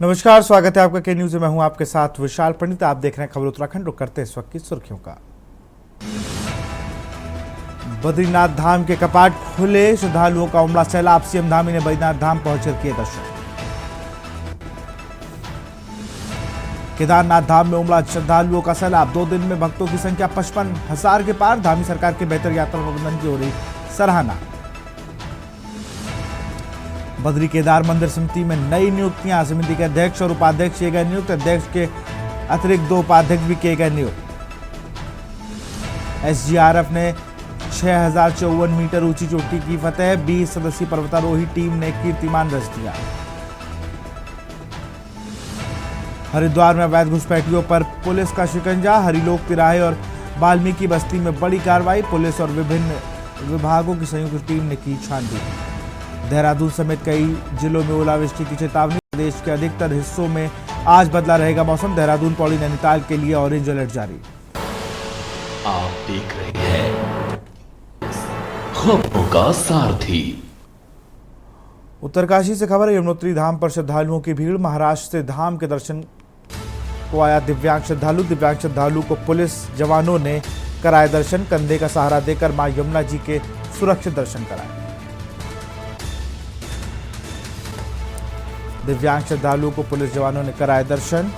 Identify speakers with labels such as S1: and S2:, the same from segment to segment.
S1: नमस्कार, स्वागत है आपका के न्यूज में। मैं हूं आपके साथ विशाल पंडित। आप देख रहे हैं खबर उत्तराखंड। रुक करते हैं इस वक्त की सुर्खियों का। बद्रीनाथ धाम के कपाट खुले, श्रद्धालुओं का उमड़ा सैलाब। सीएम धामी ने बद्रीनाथ धाम पहुंचकर किए दर्शन। केदारनाथ धाम में उमड़ा श्रद्धालुओं का सैलाब। 2 दिन में भक्तों की संख्या 55,000 के पार। धामी सरकार के बेहतर यात्रा प्रबंधन की हो रही सराहना। बद्री केदार मंदिर समिति में नई नियुक्तियां। समिति के अध्यक्ष और उपाध्यक्ष किए गए नियुक्त। अध्यक्ष के अतिरिक्त 2 उपाध्यक्ष भी किए गए नियुक्त। एसडीआरएफ ने 6054 मीटर ऊंची चोटी की फतेह। 20 सदस्यीय पर्वतारोही टीम ने कीर्तिमान रच दिया। हरिद्वार में अवैध घुसपैठियों पर पुलिस का शिकंजा। हरिलोक तिराहे और वाल्मीकि बस्ती में बड़ी कार्रवाई। पुलिस और विभिन्न विभागों की संयुक्त टीम ने की छानबीन। देहरादून समेत कई जिलों में ओलावृष्टि की चेतावनी। प्रदेश के अधिकतर हिस्सों में आज बदला रहेगा मौसम। देहरादून, पौड़ी, नैनीताल के लिए ऑरेंज अलर्ट जारी।
S2: आप देख रहे हैं खबरों का सारथी।
S1: उत्तरकाशी से खबर है। यमुनोत्री धाम पर श्रद्धालुओं की भीड़। महाराष्ट्र से धाम के दर्शन को आया दिव्यांग श्रद्धालु। दिव्यांग श्रद्धालु को पुलिस जवानों ने कराए दर्शन। कंधे का सहारा देकर मां यमुना जी के सुरक्षित दर्शन कराए। दिव्यांग श्रद्धालुओं को पुलिस जवानों ने कराए दर्शन।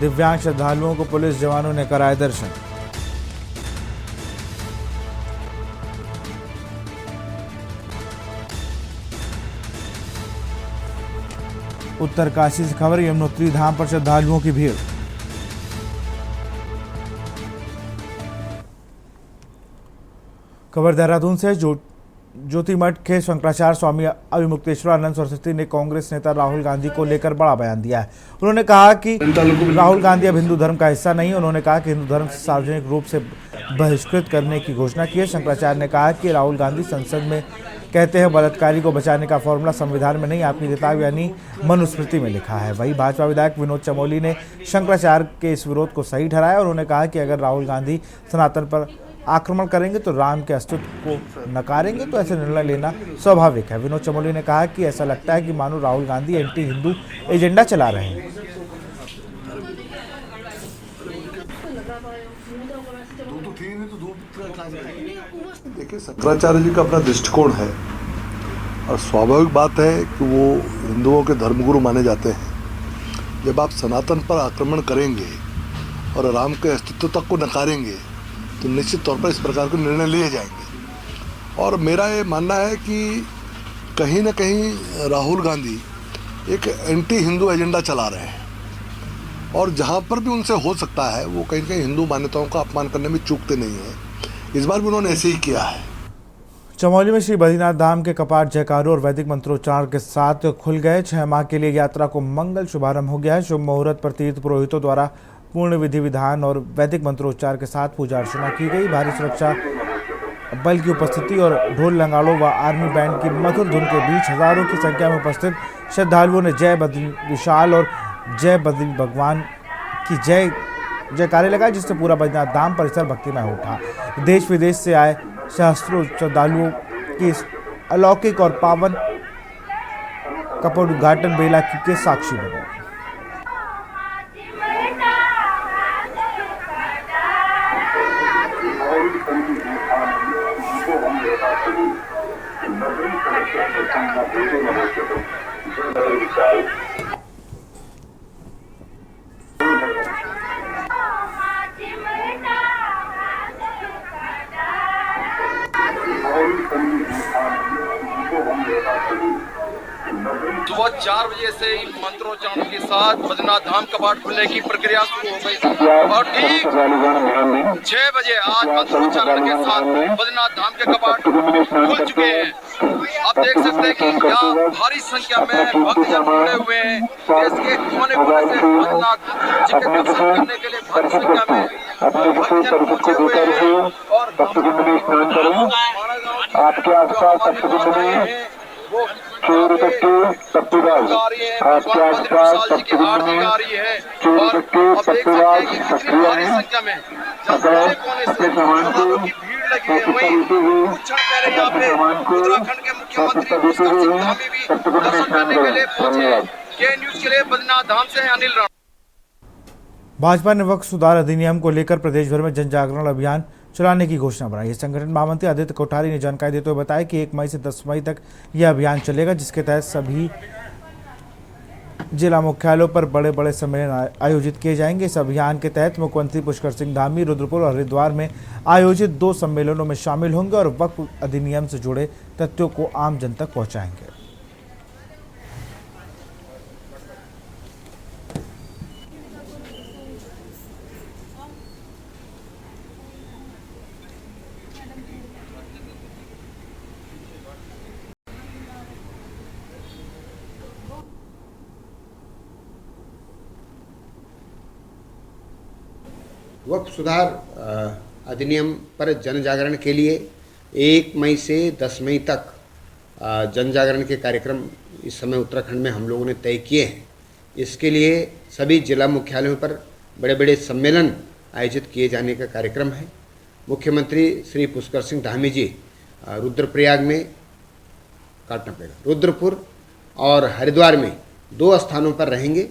S1: दिव्यांग श्रद्धालुओं को पुलिस जवानों ने कराए दर्शन। उत्तरकाशी से खबर। यमुनोत्री धाम पर श्रद्धालुओं की भीड़। खबर देहरादून से। ज्योतिमठ के शंकराचार्य स्वामी अभिमुक्तेश्वरानंद सरस्वती ने कांग्रेस नेता राहुल गांधी को लेकर बड़ा बयान दिया है। उन्होंने कहा कि राहुल गांधी अब हिंदू धर्म का हिस्सा नहीं। उन्होंने कहा कि हिंदू धर्म से सार्वजनिक रूप से बहिष्कृत करने की घोषणा की है। शंकराचार्य ने कहा कि राहुल गांधी संसद में कहते हैं बलात्कारी को बचाने का फॉर्मूला संविधान में नहीं, आपकी किताब यानी मनुस्मृति में लिखा है। वहीं भाजपा विधायक विनोद चमोली ने शंकराचार्य के इस विरोध को सही ठहराया। उन्होंने कहा कि अगर राहुल गांधी सनातन पर आक्रमण करेंगे तो राम के अस्तित्व को नकारेंगे, तो ऐसे निर्णय लेना स्वाभाविक है। विनोद चमोली ने कहा कि ऐसा लगता है कि मानो राहुल गांधी एंटी हिंदू एजेंडा चला रहे हैं।
S3: देखिए, शंकराचार्य जी का अपना दृष्टिकोण है और स्वाभाविक बात है कि वो हिंदुओं के धर्मगुरु माने जाते हैं। जब आप सनातन पर आक्रमण करेंगे और राम के अस्तित्व तक को नकारेंगे तो निश्चित तौर पर इस प्रकार के निर्णय लिए जाएंगे। और मेरा ये मानना है कि कहीं ना कहीं राहुल गांधी एक एंटी हिंदू एजेंडा चला रहे हैं और जहाँ पर भी उनसे हो सकता है वो कहीं ना कहीं हिंदू मान्यताओं का अपमान करने में चूकते नहीं हैं। इस बार भी उन्होंने ऐसे ही किया है।
S1: चमोली में श्री बद्रीनाथ धाम के कपाट जयकारों और वैदिक मंत्रोच्चारण के साथ खुल गए। 6 माह के लिए यात्रा को मंगल शुभारंभ हो गया है। शुभ मुहूर्त पर तीर्थ पुरोहितों द्वारा पूर्ण विधि विधान और वैदिक मंत्रोच्चार के साथ पूजा अर्चना की गई। भारी सुरक्षा बल की उपस्थिति और ढोल लंगाड़ों व आर्मी बैंड की मधुर धुन के बीच हजारों की संख्या में उपस्थित श्रद्धालुओं ने जय बद्री विशाल और जय बद्री भगवान की जयकारे लगाए, जिससे पूरा बद्रीनाथ धाम परिसर भक्तिमय उठा। देश विदेश से आए सहस्त्रों श्रद्धालुओं की इस अलौकिक और पावन कपाट उद्घाटन बेला के साक्षी बने।
S4: सुबह 4 बजे से मंत्रोच्चारण के साथ बद्रीनाथ धाम कपाट खुलने की प्रक्रिया शुरू हो गई थी और ठीक 6 बजे आज मंत्रोच्चारण के साथ बद्रीनाथ धाम के कपाट खुल चुके हैं। आप देख सकते हैं कि यहाँ भारी संख्या में भक्तजन जुड़े हुए हैं। देश के कोने-कोने से बद्रीनाथ जी के दर्शन करने के लिए भारी संख्या में भक्तजन पहुंचे हुए हैं और
S5: आपके आसपास
S4: वो यहाँ पे गा रही है, भगवान बद्री विशाल जी की आरती गा रही है। और अब देख सकते हैं कि कितनी भारी संख्या में कोने कोने से श्रद्धालुओं की भीड़ लगी है। वहीं कुछ क्षण पहले यहाँ पे उत्तराखंड के मुख्यमंत्री पुष्कर सिंह धामी भी दर्शन करने के लिए पहुंचे। के न्यूज के लिए बद्रीनाथ धाम से अनिल राणा।
S1: भाजपा ने वक्फ सुधार अधिनियम को लेकर प्रदेश भर में जन जागरण अभियान चलाने की घोषणा बनाई है। संगठन महामंत्री आदित्य कोठारी ने जानकारी देते हुए बताया कि 1 मई से 10 मई तक यह अभियान चलेगा, जिसके तहत सभी जिला मुख्यालयों पर बड़े बड़े सम्मेलन आयोजित किए जाएंगे। इस अभियान के तहत मुख्यमंत्री पुष्कर सिंह धामी रुद्रपुर और हरिद्वार में आयोजित 2 सम्मेलनों में शामिल होंगे और वक्फ अधिनियम से जुड़े तथ्यों को आम जन तक पहुंचाएंगे।
S5: वक्फ सुधार अधिनियम पर जन जागरण के लिए 1 मई से 10 मई तक जन जागरण के कार्यक्रम इस समय उत्तराखंड में हम लोगों ने तय किए हैं। इसके लिए सभी जिला मुख्यालयों पर बड़े बड़े सम्मेलन आयोजित किए जाने का कार्यक्रम है। मुख्यमंत्री श्री पुष्कर सिंह धामी जी रुद्रपुर और हरिद्वार में 2 स्थानों पर रहेंगे।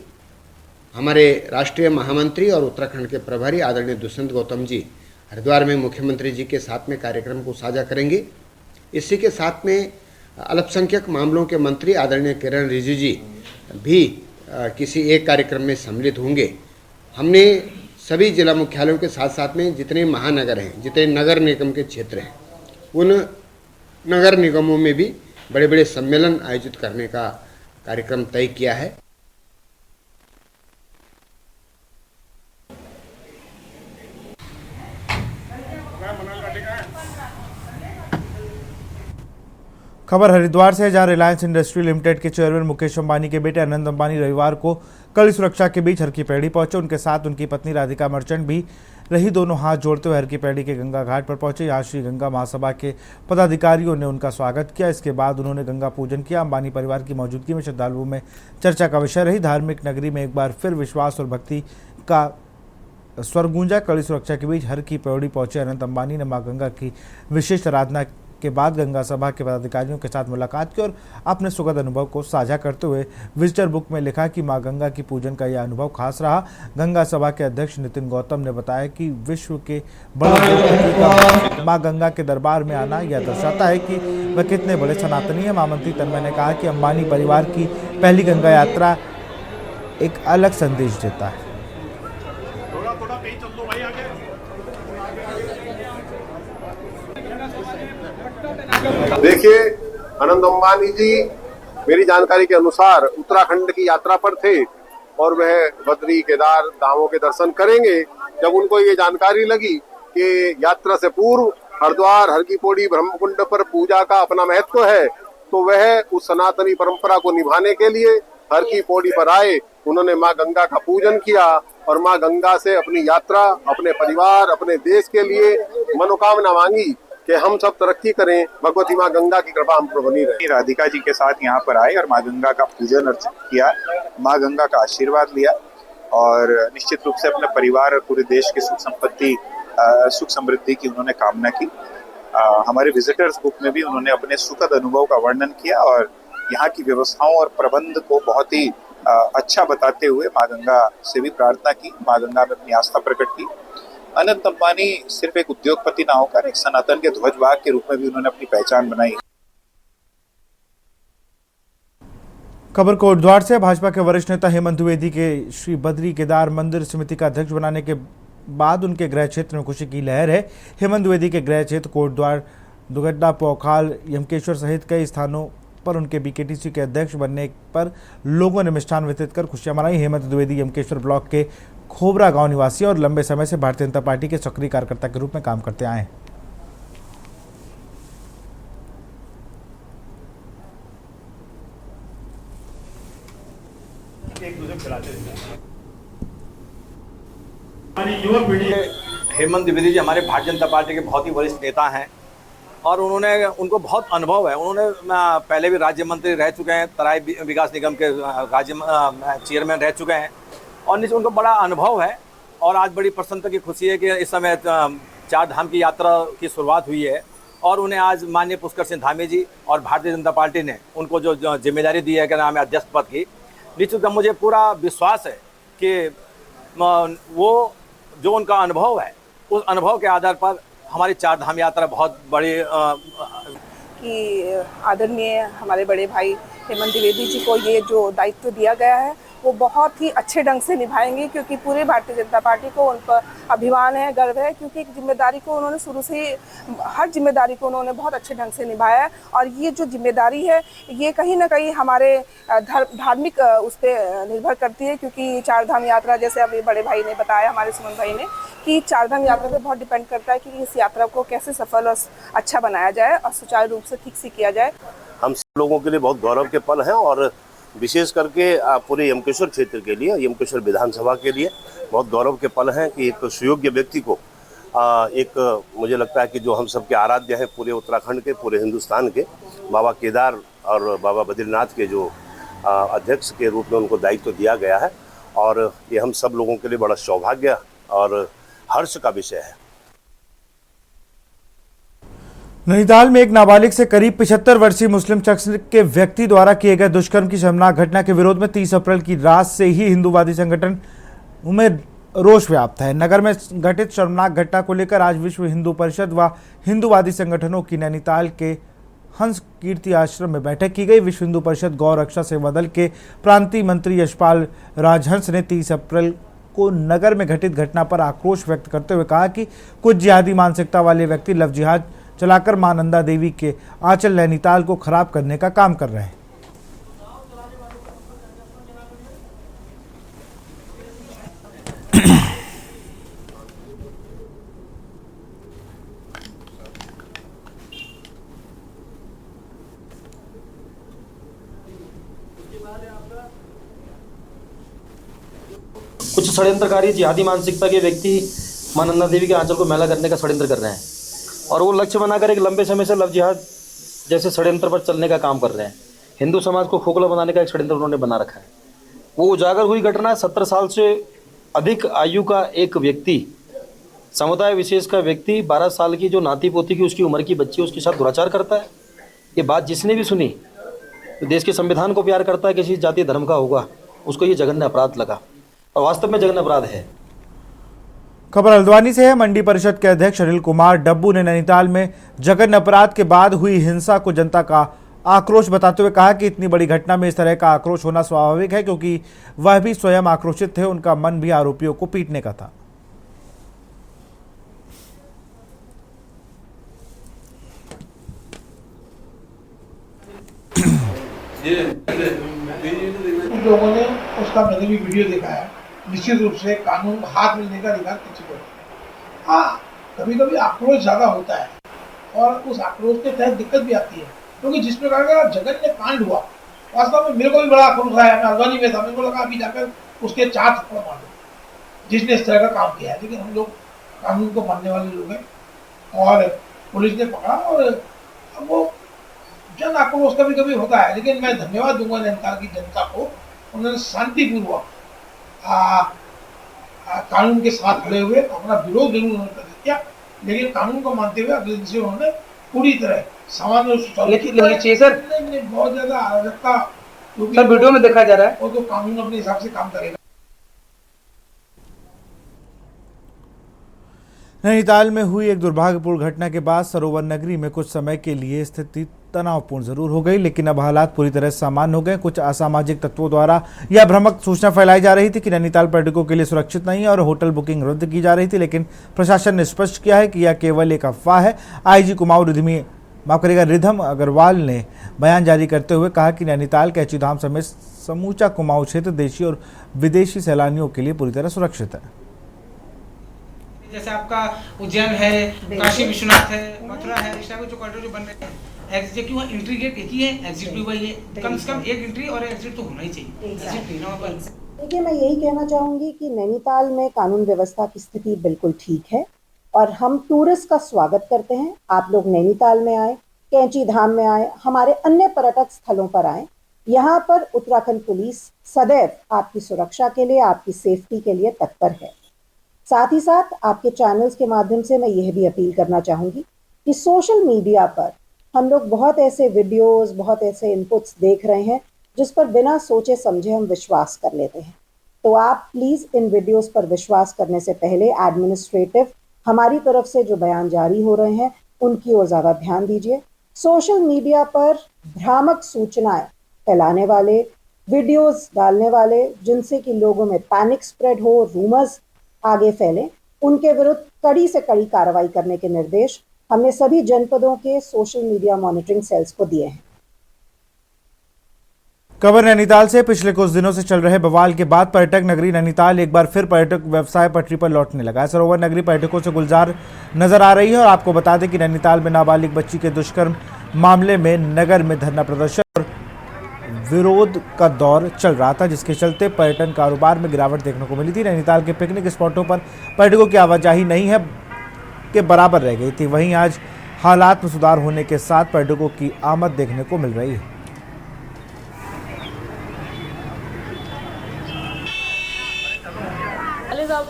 S5: हमारे राष्ट्रीय महामंत्री और उत्तराखंड के प्रभारी आदरणीय दुष्यंत गौतम जी हरिद्वार में मुख्यमंत्री जी के साथ में कार्यक्रम को साझा करेंगे। इसी के साथ में अल्पसंख्यक मामलों के मंत्री आदरणीय किरण रिजिजू जी भी किसी एक कार्यक्रम में सम्मिलित होंगे। हमने सभी जिला मुख्यालयों के साथ साथ में जितने महानगर हैं, जितने नगर निगम के क्षेत्र हैं, उन नगर निगमों में भी बड़े बड़े सम्मेलन आयोजित करने का कार्यक्रम तय किया है।
S1: खबर हरिद्वार से, जहां रिलायंस इंडस्ट्री लिमिटेड के चेयरमैन मुकेश अंबानी के बेटे आनंद अंबानी रविवार को कड़ी सुरक्षा के बीच हर की पैड़ी पहुंचे। उनके साथ उनकी पत्नी राधिका मर्चेंट भी रही। दोनों हाथ जोड़ते हुए हर की पैड़ी के गंगा घाट पर पहुंचे। यहाँ श्री गंगा महासभा के पदाधिकारियों ने उनका स्वागत किया। इसके बाद उन्होंने गंगा पूजन किया। अंबानी परिवार की मौजूदगी में श्रद्धालुओं में चर्चा का विषय रही। धार्मिक नगरी में एक बार फिर विश्वास और भक्ति का स्वर गूंजा। कड़ी सुरक्षा के बीच हर की पैड़ी पहुंचे अनंत अंबानी ने मां गंगा की विशेष आराधना के बाद गंगा सभा के पदाधिकारियों के साथ मुलाकात की और अपने सुखद अनुभव को साझा करते हुए विजिटर बुक में लिखा कि मां गंगा की पूजन का यह अनुभव खास रहा। गंगा सभा के अध्यक्ष नितिन गौतम ने बताया कि विश्व के बड़े देवता का मां गंगा के दरबार में आना यह दर्शाता है कि वह कितने बड़े सनातनी है। महामंत्री तन्मय ने कहा कि अंबानी परिवार की पहली गंगा यात्रा एक अलग संदेश देता है।
S6: देखिए, आनंद अंबानी जी मेरी जानकारी के अनुसार उत्तराखंड की यात्रा पर थे और वह बद्री केदार धामों के दर्शन करेंगे। जब उनको ये जानकारी लगी कि यात्रा से पूर्व हरिद्वार हर की पौड़ी ब्रह्मकुंड पर पूजा का अपना महत्व है, तो वह उस सनातनी परंपरा को निभाने के लिए हर की पौड़ी पर आए। उन्होंने मां गंगा का पूजन किया और मां गंगा से अपनी यात्रा, अपने परिवार, अपने देश के लिए मनोकामना मांगी कि हम सब तरक्की करें, भगवती मां गंगा की कृपा हम पर बनी रहे।
S7: राधिका जी के साथ यहाँ पर आए और मां गंगा का पूजन अर्चन किया, मां गंगा का आशीर्वाद लिया और निश्चित रूप से अपने परिवार और पूरे देश की सुख संपत्ति, सुख समृद्धि की उन्होंने कामना की। हमारे विजिटर्स बुक में भी उन्होंने अपने सुखद अनुभव का वर्णन किया और यहाँ की व्यवस्थाओं और प्रबंध को बहुत ही अच्छा बताते हुए मां गंगा से भी प्रार्थना की, मां गंगा में अपनी आस्था प्रकट की। अनंत अंबानी सिर्फ एक उद्योगपति ना होकर एक सनातन के ध्वजवाहक के रूप में भी उन्होंने अपनी पहचान बनाई।
S1: खबर कोटद्वार से, भाजपा के वरिष्ठ नेता हेमंत द्विवेदी के श्री बद्री केदार मंदिर समिति का अध्यक्ष बनाने के बाद उनके गृह क्षेत्र में खुशी की लहर है। हेमंत द्विवेदी के गृह क्षेत्र कोटद्वार, दुगड्डा, पोखाल, यमकेश्वर सहित कई स्थानों पर उनके बीकेटीसी के अध्यक्ष बनने पर लोगों ने मिष्ठान वितरित कर खुशियां मनाई। हेमंत द्विवेदी यमकेश्वर ब्लॉक के खोबरा गांव निवासी और लंबे समय से भारतीय जनता पार्टी के सक्रिय कार्यकर्ता के रूप में काम करते आए हैं।
S8: हेमंत द्विवेदी जी हमारे भारतीय जनता पार्टी के बहुत ही वरिष्ठ नेता हैं और उन्होंने उनको बहुत अनुभव है। उन्होंने पहले भी राज्य मंत्री रह चुके हैं, तराई विकास निगम के राज्य चेयरमैन रह चुके हैं और नीचे उनको बड़ा अनुभव है। और आज बड़ी प्रसन्नता की खुशी है कि इस समय 4 धाम की यात्रा की शुरुआत हुई है और उन्हें आज माननीय पुष्कर सिंह धामी जी और भारतीय जनता पार्टी ने उनको जो जिम्मेदारी दी है कि नाम है अध्यक्ष पद की, निश्चित मुझे पूरा विश्वास है कि वो जो उनका अनुभव है उस अनुभव के आधार पर हमारी 4 धाम यात्रा बहुत बड़ी
S9: कि आदरणीय हमारे बड़े भाई हेमंत द्विवेदी जी को ये जो दायित्व दिया गया है वो बहुत ही अच्छे ढंग से निभाएंगे, क्योंकि पूरे भारतीय जनता पार्टी को उन पर अभिमान है, गर्व है, क्योंकि जिम्मेदारी को उन्होंने शुरू से ही हर जिम्मेदारी को उन्होंने बहुत अच्छे ढंग से निभाया है। और ये जो जिम्मेदारी है ये कहीं ना कहीं हमारे धार्मिक उस पर निर्भर करती है, क्योंकि 4 धाम यात्रा जैसे अभी बड़े भाई ने बताया, हमारे सुमन भाई ने, कि 4 धाम यात्रा पे बहुत डिपेंड करता है कि इस यात्रा को कैसे सफल और अच्छा बनाया जाए और सुचारू रूप से ठीक से किया जाए।
S10: हम सब लोगों के लिए बहुत गौरव के पल हैं और विशेष करके पूरे यमकेश्वर क्षेत्र के लिए, यमकेश्वर विधानसभा के लिए बहुत गौरव के पल हैं कि एक सुयोग्य व्यक्ति को एक मुझे लगता है कि जो हम सबके आराध्य हैं पूरे उत्तराखंड के, पूरे हिंदुस्तान के, बाबा केदार और बाबा बद्रीनाथ के जो अध्यक्ष के रूप में उनको दायित्व दिया गया है और ये हम सब लोगों के लिए बड़ा सौभाग्य और हर्ष का विषय है।
S1: नैनीताल में एक नाबालिग से करीब 75 वर्षीय मुस्लिम शख्स के व्यक्ति द्वारा किए गए दुष्कर्म की शर्मनाक घटना के विरोध में 30 अप्रैल की रात से ही हिंदूवादी संगठन में रोष व्याप्त है। नगर में घटित शर्मनाक घटना को लेकर आज विश्व हिंदू परिषद व हिंदूवादी संगठनों की नैनीताल के हंस कीर्ति आश्रम में बैठक की गई। विश्व हिंदू परिषद गौ रक्षा सेवा दल के प्रांतीय मंत्री यशपाल राजहंस ने 30 अप्रैल को नगर में घटित घटना पर आक्रोश व्यक्त करते हुए कहा कि कुछ जिहादी मानसिकता वाले व्यक्ति लव जिहाद चलाकर मां नंदा देवी के आंचल नैनीताल को खराब करने का काम कर रहे हैं।
S11: कुछ षड्यंत्रकारी जिहादी मानसिकता के व्यक्ति मां नंदा देवी के आंचल को मैला करने का षड्यंत्र कर रहे हैं और वो लक्ष्य बनाकर एक लंबे समय से लव जिहाद जैसे षड्यंत्र पर चलने का काम कर रहे हैं। हिंदू समाज को खोखला बनाने का एक षड्यंत्र उन्होंने बना रखा है। वो उजागर हुई घटना 17 साल से अधिक आयु का एक व्यक्ति, समुदाय विशेष का व्यक्ति, 12 साल की जो नाती पोती की उसकी उम्र की बच्ची उसके साथ दुराचार करता है। ये बात जिसने भी सुनी, तो देश के संविधान को प्यार करता है, किसी जाति धर्म का होगा, उसको ये जघन्य अपराध लगा और वास्तव में जघन्य अपराध है।
S1: खबर हल्द्वानी से है। मंडी परिषद के अध्यक्ष अनिल कुमार डब्बू ने नैनीताल में जघन्य अपराध के बाद हुई हिंसा को जनता का आक्रोश बताते हुए कहा कि इतनी बड़ी घटना में इस तरह का आक्रोश होना स्वाभाविक है, क्योंकि वह भी स्वयं आक्रोशित थे। उनका मन भी आरोपियों को पीटने का था।
S12: लोगों ने उसका मैंने भी वीडियो देखा है। निश्चित रूप से कानून हाथ मिलने का अधिकार किसी को। हाँ, कभी कभी आक्रोश ज्यादा होता है और उस आक्रोश के तहत दिक्कत भी आती है, क्योंकि जिस प्रकार का जघन्य कांड हुआ, वास्तव में मेरे को भी बड़ा आक्रोश आया। मैं हल्द्वानी में था, मेरे को लगा अभी जाकर उसके 4 थप्पड़ मार दो जिसने इस तरह का काम किया है। लेकिन हम लोग कानून को मानने वाले लोग हैं और पुलिस ने पकड़ा और अब वो जन आक्रोश कभी कभी होता है। लेकिन मैं धन्यवाद दूंगा नैनीताल की जनता को, उन्होंने शांतिपूर्वक कानून के साथ खड़े हुए अपना विरोध जरूर उन्होंने प्रकट किया, लेकिन कानून को मानते हुए अगले दिन से उन्होंने पूरी तरह सामान्य सर बहुत ज्यादा अराजकता सर वीडियो में देखा जा रहा है, वो तो कानून अपने हिसाब से काम करेगा।
S1: नैनीताल में हुई एक दुर्भाग्यपूर्ण घटना के बाद सरोवर नगरी में कुछ समय के लिए स्थिति तनावपूर्ण जरूर हो गई, लेकिन अब हालात पूरी तरह सामान्य हो गए। कुछ असामाजिक तत्वों द्वारा यह भ्रामक सूचना फैलाई जा रही थी कि नैनीताल पर्यटकों के लिए सुरक्षित नहीं है और होटल बुकिंग रद्द की जा रही थी, लेकिन प्रशासन ने स्पष्ट किया है कि यह केवल एक अफवाह है। आईजी कुमाऊं रिधम अग्रवाल ने बयान जारी करते हुए कहा कि नैनीताल कैचीधाम समेत समूचा कुमाऊं क्षेत्र देशी और विदेशी सैलानियों के लिए पूरी तरह सुरक्षित है।
S13: जैसे आपका उज्जैन है, काशी विश्वनाथ है, मथुरा है, इस टाइप के जो कॉरिडोर जो बन रहे हैं, एग्जिट क्यों एंट्री गेट एक ही है, एग्जिट भी वही है। कम से कम एक एंट्री और एग्जिट तो होना ही चाहिए।
S14: देखिए, मैं यही कहना चाहूँगी कि नैनीताल में कानून व्यवस्था की स्थिति बिल्कुल ठीक है। और हम टूरिस्ट का स्वागत करते हैं। आप लोग नैनीताल में आए, कैंची धाम में आए, हमारे अन्य पर्यटक स्थलों पर आए। यहाँ पर उत्तराखंड पुलिस सदैव आपकी सुरक्षा के लिए, आपकी सेफ्टी के लिए तत्पर है। साथ ही साथ आपके चैनल्स के माध्यम से मैं यह भी अपील करना चाहूँगी कि सोशल मीडिया पर हम लोग बहुत ऐसे वीडियोस, बहुत ऐसे इनपुट्स देख रहे हैं जिस पर बिना सोचे समझे हम विश्वास कर लेते हैं। तो आप प्लीज़ इन वीडियोस पर विश्वास करने से पहले एडमिनिस्ट्रेटिव हमारी तरफ से जो बयान जारी हो रहे हैं उनकी ओर ज़्यादा ध्यान दीजिए। सोशल मीडिया पर भ्रामक सूचनाएं फैलाने वाले, वीडियोस डालने वाले जिनसे कि लोगों में पैनिक स्प्रेड हो, रूमर्स आगे फैले, उनके विरुद्ध कड़ी से कड़ी कार्रवाई करने के निर्देश हमने सभी जनपदों के सोशल मीडिया मॉनिटरिंग सेल्स को दिए हैं।
S1: खबर नैनीताल से। पिछले कुछ दिनों से चल रहे बवाल के बाद पर्यटक नगरी नैनीताल एक बार फिर पर्यटक व्यवसाय पटरी पर लौटने लगा है। सरोवर नगरी पर्यटकों से गुलजार नजर आ रही है और आपको बता दें कि नैनीताल में नाबालिग बच्ची के दुष्कर्म मामले में नगर में धरना प्रदर्शन और विरोध का दौर चल रहा था, जिसके चलते पर्यटन कारोबार में गिरावट देखने को मिली थी। नैनीताल के पिकनिक स्पॉटों पर पर्यटकों की आवाजाही नहीं है के बराबर रह गई थी। वहीं आज हालात में सुधार होने के साथ पर्यटकों की आमद देखने को मिल रही है।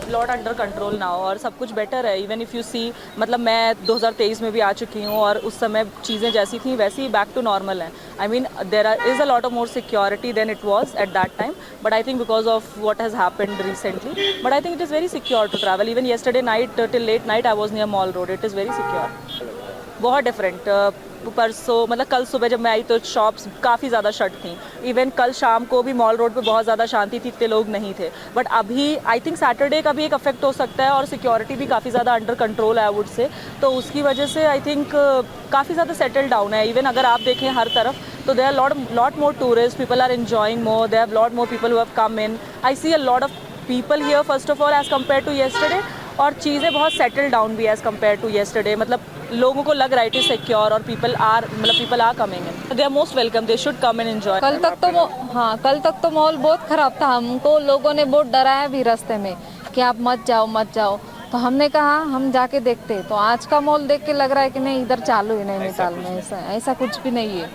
S15: लॉट अंडर कंट्रोल नाउ और सब कुछ बेटर है। इवन इफ़ यू सी, मतलब मैं 2023 में भी आ चुकी हूँ और उस समय चीज़ें जैसी थी वैसी बैक टू नॉर्मल हैं। I mean there is a lot of more security than it was at that time, but I think because of what has happened recently, but I think it is very secure to travel. Even yesterday night till late night I was near Mall Road, it is very secure. बहुत different. परसों मतलब कल सुबह जब मैं आई तो shops काफ़ी ज़्यादा शट थी। इवन कल शाम को भी मॉल रोड पे बहुत ज़्यादा शांति थी, इतने लोग नहीं थे। बट अभी आई थिंक सैटरडे का भी एक अफेक्ट हो सकता है और सिक्योरिटी भी काफ़ी ज़्यादा अंडर कंट्रोल है आई वुड से, तो उसकी वजह से आई थिंक काफ़ी ज़्यादा सेटल डाउन है। इवन अगर आप देखें हर तरफ तो there are lot more tourist, people are enjoying more, there are lot more people who have come in. I see a lot of people here first of all as compare to yesterday, और चीज़ें बहुत settle down भी as compare to yesterday. मतलब लोगों को लग रहा है इट इज सिक्योर और people are coming in, they are most welcome, they should come in enjoy.
S16: कल तक तो माहौल बहुत ख़राब था। हमको लोगों ने बहुत डराया भी रास्ते में कि आप मत जाओ, तो हमने कहा हम जाके देखते। तो आज का माहौल देख के लग रहा है कि नहीं, इधर चालू है नैनीताल में, ऐसा कुछ भी नहीं है।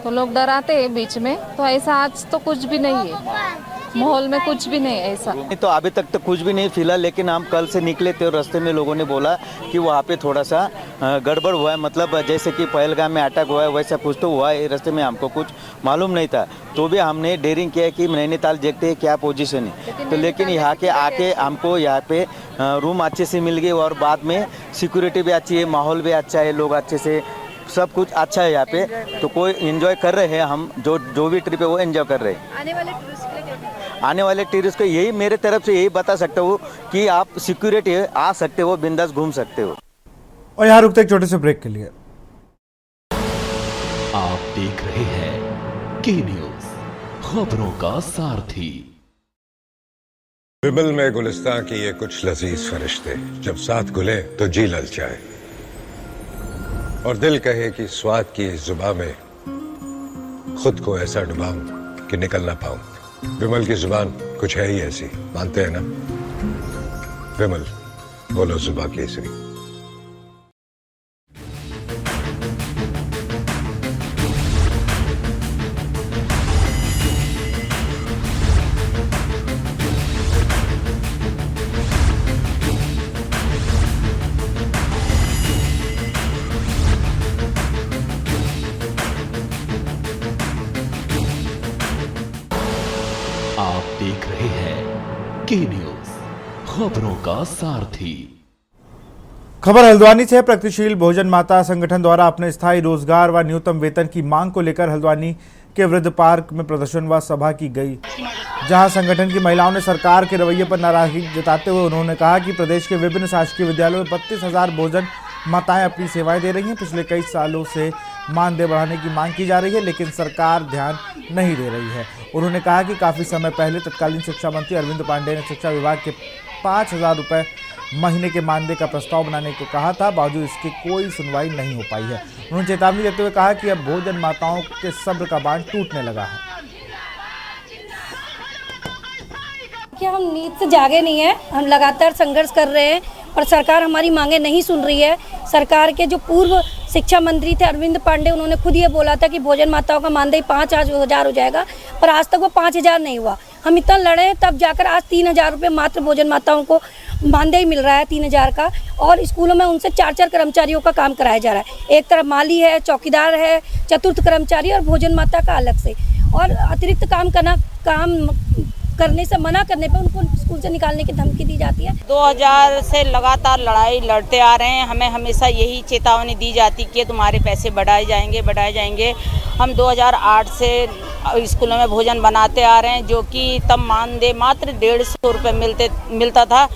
S16: तो लोग डराते हैं बीच में, तो ऐसा आज तो कुछ भी नहीं है, माहौल में कुछ भी नहीं ऐसा।
S11: तो अभी तक तो कुछ भी नहीं फिलहाल, लेकिन हम कल से निकले थे और रास्ते में लोगों ने बोला कि वहाँ पे थोड़ा सा गड़बड़ हुआ है, मतलब जैसे कि पहलगाम में अटैक हुआ है वैसा कुछ तो हुआ है। रास्ते में हमको कुछ मालूम नहीं था, तो भी हमने डेयरिंग किया कि नैनीताल देखते हैं क्या पोजीशन है। तो लेकिन यहाँ के आके हमको यहाँ पे रूम अच्छे से मिल गए और बाद में सिक्योरिटी भी अच्छी है, माहौल भी अच्छा है, लोग अच्छे से, सब कुछ अच्छा है यहाँ पे। तो कोई एंजॉय कर रहे हैं, हम जो भी ट्रिप है वो एंजॉय कर रहे हैं। आने वाले टूरिस्ट को यही मेरे तरफ से यही बता सकता हूँ कि आप सिक्योरिटी आ सकते हो, बिंदास घूम सकते हो।
S1: और यहाँ रुकते एक छोटे से ब्रेक के लिए।
S2: आप देख रहे हैं के न्यूज, खबरों का सारथी।
S17: विमल में गुलिस्तां की ये कुछ लजीज फरिश्ते जब साथ घुले तो जी ललचाए और दिल कहे कि स्वाद की इस जुबान में खुद को ऐसा डुबाऊं कि निकल ना पाऊं। विमल की जुबान कुछ है ही ऐसी, मानते हैं ना? विमल, बोलो जुबान केसरी।
S2: आप देख रहे हैं के न्यूज, खबरों का सारथी।
S1: खबर हल्द्वानी से। प्रगतिशील भोजन माता संगठन द्वारा अपने स्थायी रोजगार व न्यूनतम वेतन की मांग को लेकर हल्द्वानी के वृद्ध पार्क में प्रदर्शन व सभा की गई, जहां संगठन की महिलाओं ने सरकार के रवैये पर नाराजगी जताते हुए उन्होंने कहा कि प्रदेश के विभिन्न शासकीय विद्यालयों में 32,000 भोजन माताएं अपनी सेवाएं दे रही हैं। पिछले कई सालों से मानदेय बढ़ाने की मांग की जा रही है, लेकिन सरकार ध्यान नहीं दे रही है। उन्होंने कहा कि काफ़ी समय पहले तत्कालीन शिक्षा मंत्री अरविंद पांडे ने शिक्षा विभाग के 5,000 रुपये महीने के मानदेय का प्रस्ताव बनाने को कहा था, बावजूद इसकी कोई सुनवाई नहीं हो पाई है। उन्होंने चेतावनी देते हुए कहा कि अब भोजन माताओं के सब्र का बांध टूटने लगा है।
S18: कि हम नींद से जागे नहीं हैं, हम लगातार संघर्ष कर रहे हैं। पर सरकार हमारी मांगे नहीं सुन रही है। सरकार के जो पूर्व शिक्षा मंत्री थे अरविंद पांडे, उन्होंने खुद ये बोला था कि भोजन माताओं का मानदेय 5,000 हो जाएगा, पर आज तक वो 5,000 नहीं हुआ। हम इतना लड़े तब जाकर आज 3,000 रुपये मात्र भोजन माताओं को मानदेय मिल रहा है 3,000 का, और स्कूलों में उनसे 4-4 कर्मचारियों का काम कराया जा रहा है। एक तरफ माली है, चौकीदार है, चतुर्थ कर्मचारी और भोजन माता का अलग से, और अतिरिक्त काम करने से मना करने पर उनको स्कूल से निकालने की धमकी दी जाती है।
S19: 2000 से लगातार लड़ाई लड़ते आ रहे हैं। हमें हमेशा यही चेतावनी दी जाती कि तुम्हारे पैसे बढ़ाए जाएंगे। हम 2008 से स्कूलों में भोजन बनाते आ रहे हैं, जो कि तब मानदेय मात्र 150 रुपये मिलता था।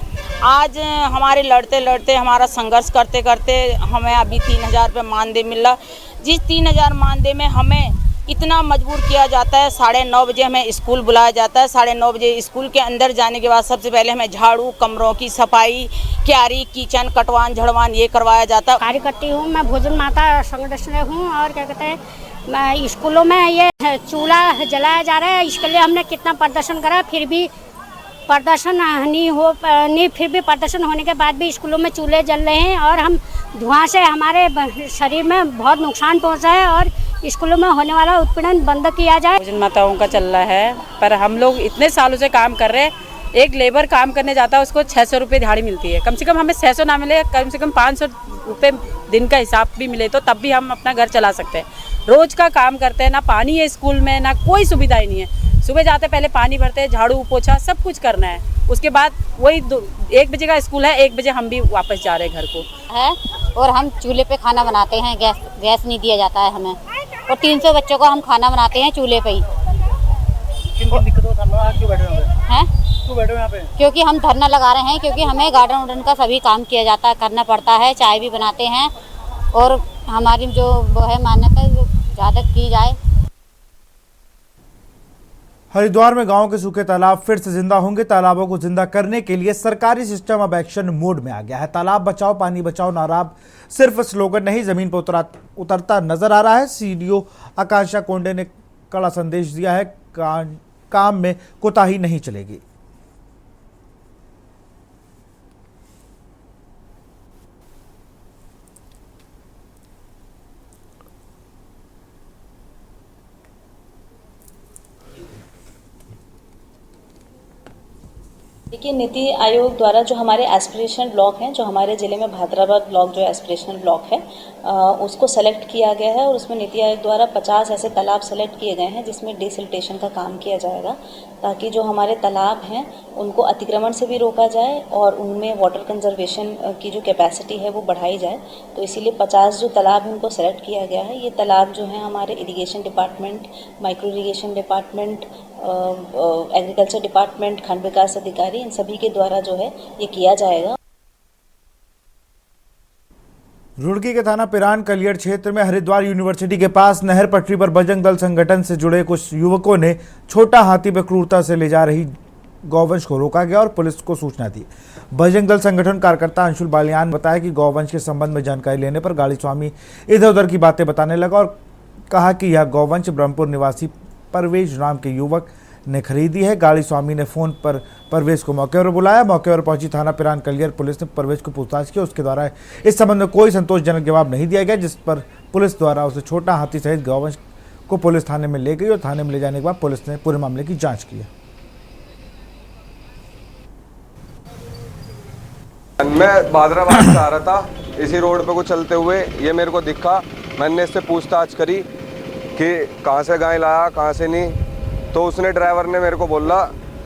S19: आज हमारे लड़ते हमारा संघर्ष करते हमें अभी 3,000 रुपये मानदेय मिल रहा। जिस 3,000 मानदेय में हमें इतना मजबूर किया जाता है, 9:30 बजे हमें स्कूल बुलाया जाता है। 9:30 बजे स्कूल के अंदर जाने के बाद सबसे पहले हमें झाड़ू, कमरों की सफाई, क्यारी, किचन, कटवान झड़वान ये करवाया जाता है।
S20: कार्यकर्ती हूँ मैं, भोजन माता संगठन हूँ, और क्या कहते हैं स्कूलों में ये चूल्हा जलाया जा रहा है। इसके लिए हमने कितना प्रदर्शन करा, फिर भी प्रदर्शन फिर भी प्रदर्शन होने के बाद भी स्कूलों में चूल्हे जल रहे हैं, और हम धुआं से हमारे शरीर में बहुत नुकसान पहुंचा है, और स्कूलों में होने वाला उत्पीड़न बंद किया जाए।
S19: भोजन माताओं का चल रहा है, पर हम लोग इतने सालों से काम कर रहे हैं। एक लेबर काम करने जाता है, उसको 600 रुपये दिहाड़ी मिलती है। कम से कम हमें 600 ना मिले, कम से कम 500 रुपये दिन का हिसाब भी मिले तो तब भी हम अपना घर चला सकते हैं। रोज का काम करते हैं, ना पानी है स्कूल में, ना कोई सुविधा ही नहीं है। सुबह जाते पहले पानी भरते हैं, झाड़ू पोछा सब कुछ करना है। उसके बाद वही 1 बजे का स्कूल है, 1 बजे हम भी वापस जा रहे हैं घर को
S20: है। और हम चूल्हे पे खाना बनाते हैं, गैस नहीं दिया जाता है हमें, और 300 बच्चों को हम खाना बनाते हैं चूल्हे पे ही।
S11: क्यों बैठे हो यहाँ पे?
S20: क्योंकि हम धरना लगा रहे हैं, क्योंकि हमें गार्डन का सभी काम किया जाता है, करना पड़ता है। चाय भी बनाते हैं, और हमारी जो वो है मान्यता जो ज़्यादा की जाए।
S1: हरिद्वार में गांव के सूखे तालाब फिर से जिंदा होंगे। तालाबों को जिंदा करने के लिए सरकारी सिस्टम अब एक्शन मोड में आ गया है। तालाब बचाओ पानी बचाओ नारा सिर्फ स्लोगन नहीं, जमीन पर उतरता नजर आ रहा है। सीडीओ आकांक्षा कोंडे ने कड़ा संदेश दिया है, काम में कोताही नहीं चलेगी।
S15: देखिए, नीति आयोग द्वारा जो हमारे एस्पिरेशन ब्लॉक हैं, जो हमारे ज़िले में भादराबाद ब्लॉक जो एस्पिरेशनल ब्लॉक है, उसको सेलेक्ट किया गया है, और उसमें नीति आयोग द्वारा 50 ऐसे तालाब सेलेक्ट किए गए हैं जिसमें डिसिल्टेशन का काम किया जाएगा, ताकि जो हमारे तालाब हैं उनको अतिक्रमण से भी रोका जाए और उनमें वाटर कंजर्वेशन की जो कैपेसिटी है वो बढ़ाई जाए। तो इसीलिए 50 जो तालाब हैं उनको सेलेक्ट किया गया है। ये तालाब जो हैं हमारे irrigation department, micro irrigation department, agriculture department, खंड विकास अधिकारी, इन सभी के द्वारा जो है ये किया जाएगा।
S1: रुड़की के थाना पिरान कलियर क्षेत्र में हरिद्वार यूनिवर्सिटी के पास नहर पटरी पर बजरंग दल संगठन से जुड़े कुछ युवकों ने छोटा हाथी पर क्रूरता से ले जा रही गौवंश को रोका गया और पुलिस को सूचना दी। बजरंग दल संगठन कार्यकर्ता अंशुल बालियान ने बताया कि गौवंश के संबंध में जानकारी लेने पर गाड़ी स्वामी इधर उधर की बातें बताने लगा और कहा कि यह गौवंश ब्रह्मपुर निवासी परवेज नाम के युवक ने खरीदी है। गाड़ी स्वामी ने फोन पर परवेज को मौके पर बुलाया। मौके पर पहुंची थाना पिरान कलियर पुलिस ने परवेज को पूछताछ की। उसके द्वारा इस संबंध में कोई संतोषजनक जवाब नहीं दिया गया, जिस पर पुलिस द्वारा उसे छोटा हाथी सहित गौवंश को पुलिस थाने में ले गई और थाने में ले जाने के बाद पुलिस ने पूरे मामले की जांच की।
S21: मैं भादराबाद से आ रहा था, इसी रोड पे को चलते हुए ये मेरे को दिखा। मैंने इससे पूछताछ करी कि कहाँ से गाय लाया, कहाँ से नहीं। तो उसने ड्राइवर ने मेरे को बोला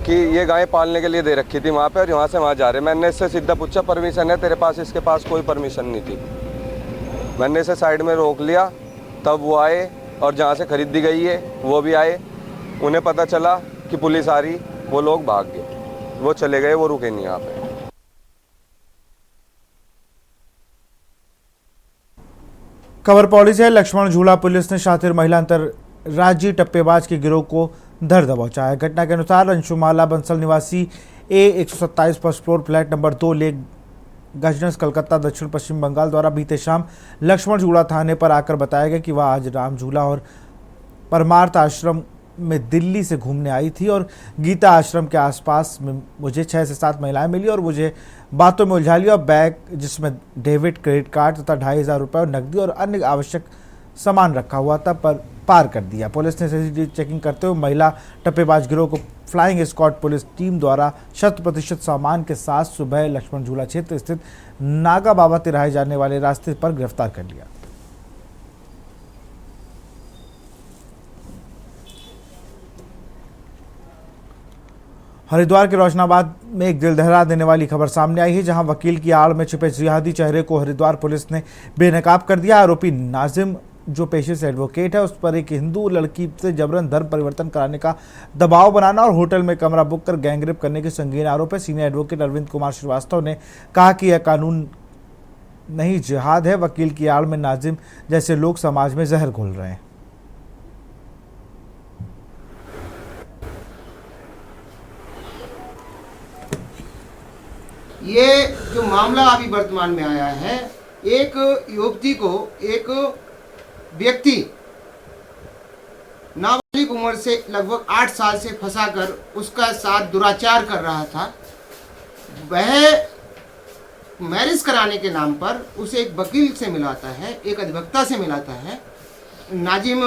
S21: कि ये गाय पालने के लिए दे रखी थी वहाँ पे और यहाँ से वहाँ जा रहे। मैंने इससे सीधा पूछा, परमिशन है तेरे पास? इसके पास कोई परमिशन नहीं थी। मैंने इसे साइड में रोक लिया, तब वो आए और जहाँ से खरीदी गई है वो भी आए। उन्हें पता चला कि पुलिस आ रही, वो लोग भाग गए, वो चले गए, वो रुके नहीं यहाँ पे।
S1: खबर पौड़ी से लक्ष्मण झूला पुलिस ने शातिर महिला अंतरराज्यीय टप्पेबाज के गिरोह को धर दबोचा है। घटना के अनुसार अंशुमाला बंसल निवासी A127 first floor flat number 2 lake gardens Calcutta दक्षिण पश्चिम बंगाल द्वारा बीते शाम लक्ष्मण झूला थाने पर आकर बताया गया कि वह आज राम झूला और परमार्थ आश्रम में दिल्ली से घूमने आई थी और गीता आश्रम के आसपास में मुझे 6 से 7 महिलाएं मिली और मुझे बातों में उलझा लिया और बैग जिसमें डेबिट क्रेडिट कार्ड तथा 2500 रुपये और नकदी और अन्य आवश्यक सामान रखा हुआ था पर पार कर दिया। पुलिस ने सीसीटीवी चेकिंग करते हुए महिला टप्पेबाज गिरोह को फ्लाइंग स्क्वाड पुलिस टीम द्वारा 100% सामान के साथ सुबह लक्ष्मण झूला क्षेत्र स्थित नागा बाबा तिराहे जाने वाले रास्ते पर गिरफ्तार कर लिया। हरिद्वार के रोशनाबाद में एक दिल दहला देने वाली खबर सामने आई है, जहां वकील की आड़ में छिपे जिहादी चेहरे को हरिद्वार पुलिस ने बेनकाब कर दिया। आरोपी नाजिम जो पेशे से एडवोकेट है, उस पर एक हिंदू लड़की से जबरन धर्म परिवर्तन कराने का दबाव बनाना और होटल में कमरा बुक कर गैंगरेप करने के संगीन आरोप है। सीनियर एडवोकेट अरविंद कुमार श्रीवास्तव ने कहा कि यह कानून नहीं जिहाद है। वकील की आड़ में नाजिम जैसे लोग समाज में जहर घोल रहे हैं।
S3: ये जो मामला अभी वर्तमान में आया है, एक युवती को एक व्यक्ति नाबालिग उम्र से लगभग 8 साल से फंसाकर उसका साथ दुराचार कर रहा था। वह मैरिज कराने के नाम पर उसे एक वकील से मिलाता है, एक अधिवक्ता से मिलाता है, नाजिम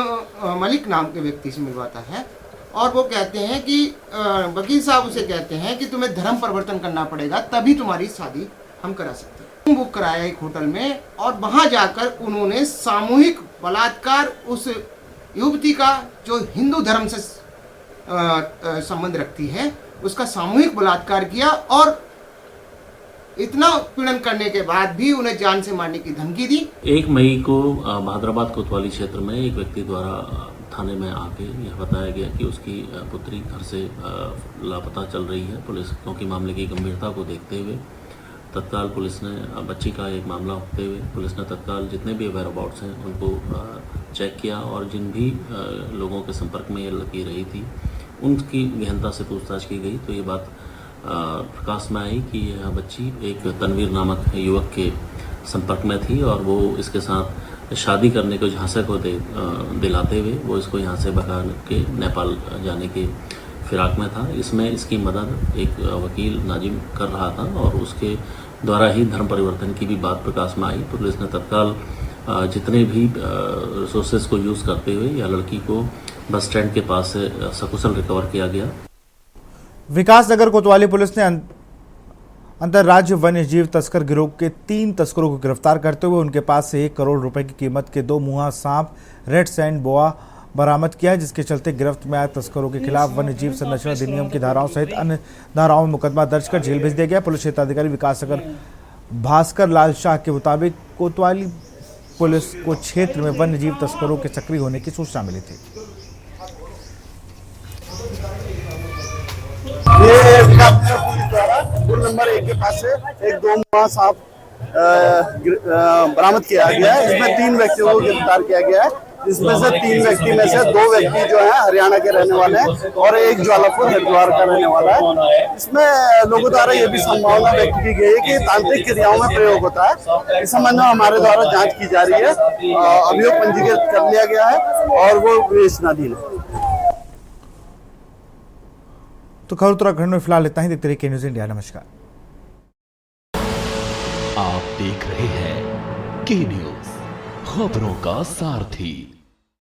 S3: मलिक नाम के व्यक्ति से मिलवाता है और वो कहते हैं कि वकील साहब उसे कहते हैं कि तुम्हें धर्म परिवर्तन करना पड़ेगा तभी तुम्हारी शादी हम करा सकते हैं। बुक कराया एक होटल में और वहां जाकर उन्होंने सामूहिक बलात्कार उस युवती का जो हिंदू धर्म से संबंध रखती है उसका सामूहिक बलात्कार किया और इतना उत्पीड़न करने के बाद भी उन्हें जान से मारने की धमकी दी।
S22: 1 मई को भादराबाद कोतवाली क्षेत्र में एक व्यक्ति द्वारा थाने में आके यह बताया गया कि उसकी पुत्री घर से लापता चल रही है। पुलिस क्योंकि मामले की गंभीरता को देखते हुए तत्काल पुलिस ने बच्ची का एक मामला होते हुए पुलिस ने तत्काल जितने भी वेयर अबाउट्स हैं उनको चेक किया और जिन भी लोगों के संपर्क में ये लगी रही थी उनकी गहनता से पूछताछ की गई तो ये बात प्रकाश में आई कि यह बच्ची एक तनवीर नामक युवक के संपर्क में थी और वो इसके साथ शादी करने को झांसे को दिलाते हुए वो इसको यहाँ से भगा के नेपाल जाने के फिराक में था। इसमें इसकी मदद एक वकील नाजिम कर रहा था और उसके द्वारा ही धर्म परिवर्तन की भी बात प्रकाश में आई। पुलिस ने तत्काल जितने भी रिसोर्सेज को यूज़ करते हुए यह लड़की को बस स्टैंड के पास से सकुशल रिकवर किया गया।
S1: विकासनगर कोतवाली पुलिस ने अंतर्राज्य वन्य जीव तस्कर गिरोह के 3 तस्करों को गिरफ्तार करते हुए उनके पास से 1 करोड़ रुपए की कीमत के 2 मुहा सांप रेड सैंड बोआ बरामद किया है, जिसके चलते गिरफ्त में आए तस्करों के खिलाफ वन्य जीव संरक्षण अधिनियम की धाराओं सहित अन्य धाराओं में मुकदमा दर्ज कर जेल भेज दिया गया। पुलिस क्षेत्राधिकारी विकासनगर भास्कर लाल शाह के मुताबिक कोतवाली पुलिस को क्षेत्र में वन्य जीव तस्करों के सक्रिय होने की सूचना मिली थी।
S23: ये नंबर 1 के पास से एक 2 मुहा सांप बरामद किया गया है। इसमें 3 व्यक्तियों को गिरफ्तार किया गया है। इसमें से 3 व्यक्ति में से 2 व्यक्ति जो है हरियाणा के रहने वाले हैं और एक ज्वालापुर हरिद्वार का रहने वाला है। इसमें लोगों द्वारा ये भी संभावना व्यक्त की गई है कि तांत्रिक क्रियाओं में प्रयोग होता है। इस संबंध में हमारे द्वारा जांच की जा रही है। अभियोग पंजीकृत कर लिया गया है और वो विवेचनाधीन है।
S1: तो खबर उत्तराखंड में फिलहाल इतना ही। देखते रहिए के न्यूज़ इंडिया। नमस्कार।
S2: आप देख रहे हैं के न्यूज़, खबरों का सारथी।